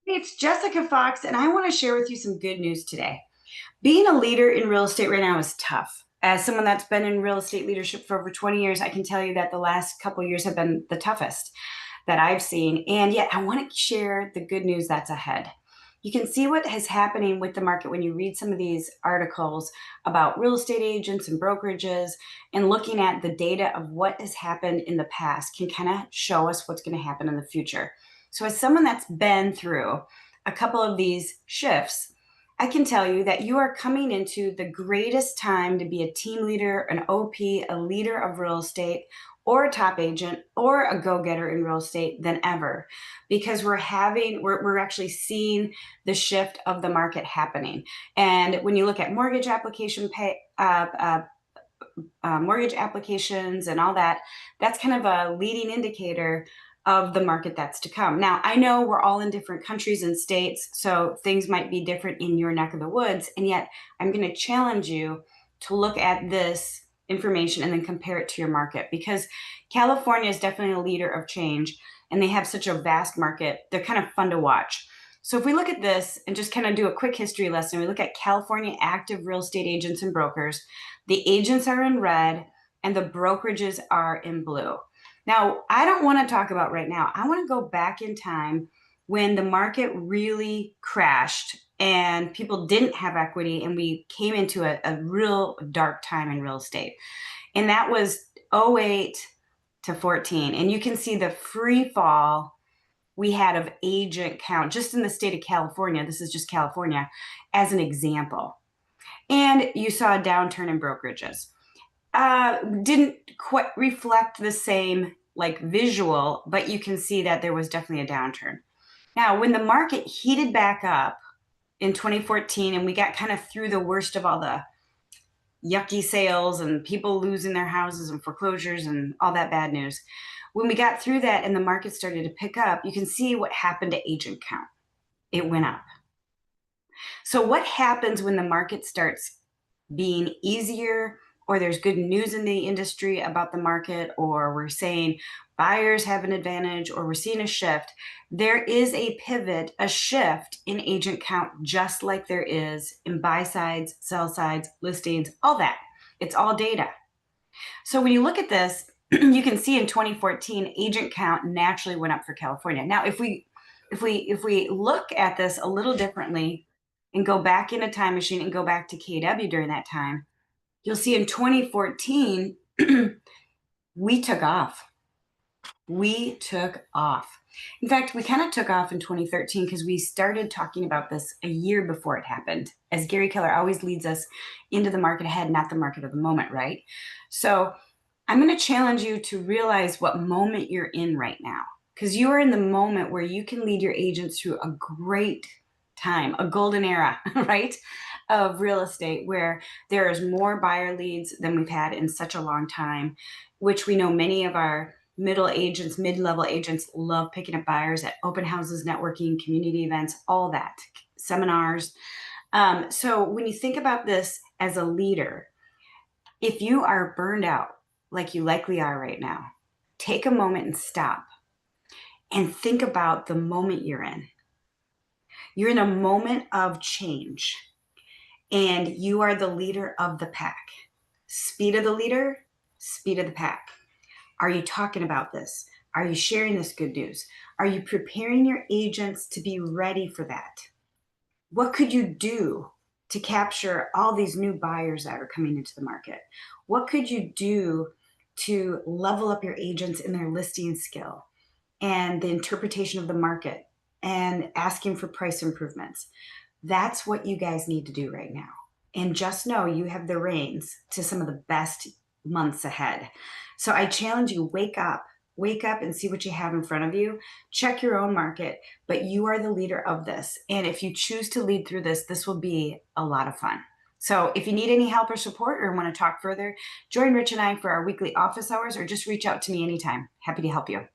It's Jessica Fox, and I want to share with you some good news today. Being a leader in real estate right now is tough. As someone that's been in real estate leadership for over 20 years, I can tell you that the last couple years have been the toughest that I've seen. And yet, I want to share the good news that's ahead. You can see what is happening with the market when you read some of these articles about real estate agents and brokerages, and looking at the data of what has happened in the past can kind of show us what's going to happen in the future. So, as someone that's been through a couple of these shifts, I can tell you that you are coming into the greatest time to be a team leader, an OP, a leader of real estate, or a top agent, or a go-getter in real estate than ever, because we're actually seeing the shift of the market happening. And when you look at mortgage applications and all that, that's kind of a leading indicator of the market that's to come. Now, I know we're all in different countries and states, so things might be different in your neck of the woods. And yet, I'm going to challenge you to look at this information and then compare it to your market, because California is definitely a leader of change and they have such a vast market. They're kind of fun to watch. So, if we look at this and just kind of do a quick history lesson, we look at California active real estate agents and brokers. The agents are in red and the brokerages are in blue. Now, I don't want to talk about right now. I want to go back in time when the market really crashed and people didn't have equity and we came into a real dark time in real estate. And that was '08 to 14. And you can see the free fall we had of agent count just in the state of California. This is just California as an example. And you saw a downturn in brokerages. Didn't quite reflect the same like visual, but you can see that there was definitely a downturn. Now, when the market heated back up in 2014 and we got kind of through the worst of all the yucky sales and people losing their houses and foreclosures and all that bad news, when we got through that and the market started to pick up, you can see what happened to agent count. It went up. So, what happens when the market starts being easier, or there's good news in the industry about the market, or we're saying buyers have an advantage, or we're seeing a shift? There is a pivot, a shift in agent count, just like there is in buy sides, sell sides, listings, all that. It's all data. So when you look at this, you can see in 2014, agent count naturally went up for California. Now, if we look at this a little differently and go back in a time machine and go back to KW during that time, you'll see in 2014, we took off. We took off. In fact, we kind of took off in 2013 because we started talking about this a year before it happened. As Gary Keller always leads us into the market ahead, not the market of the moment, right? So I'm going to challenge you to realize what moment you're in right now, because you are in the moment where you can lead your agents through a great time, a golden era, right, of real estate, where there is more buyer leads than we've had in such a long time, which we know many of our mid-level agents love picking up buyers at open houses, networking, community events, all that, seminars. So when you think about this as a leader, if you are burned out, like you likely are right now, take a moment and stop and think about the moment you're in. You're in a moment of change, and you are the leader of the pack. Speed of the leader, speed of the pack. Are you talking about this? Are you sharing this good news? Are you preparing your agents to be ready for that? What could you do to capture all these new buyers that are coming into the market? What could you do to level up your agents in their listing skill and the interpretation of the market and asking for price improvements? That's what you guys need to do right now. And just know you have the reins to some of the best months ahead. So I challenge you, wake up and see what you have in front of you. Check your own market, but you are the leader of this. And if you choose to lead through this, this will be a lot of fun. So if you need any help or support or want to talk further, join Rich and I for our weekly office hours, or just reach out to me anytime. Happy to help you.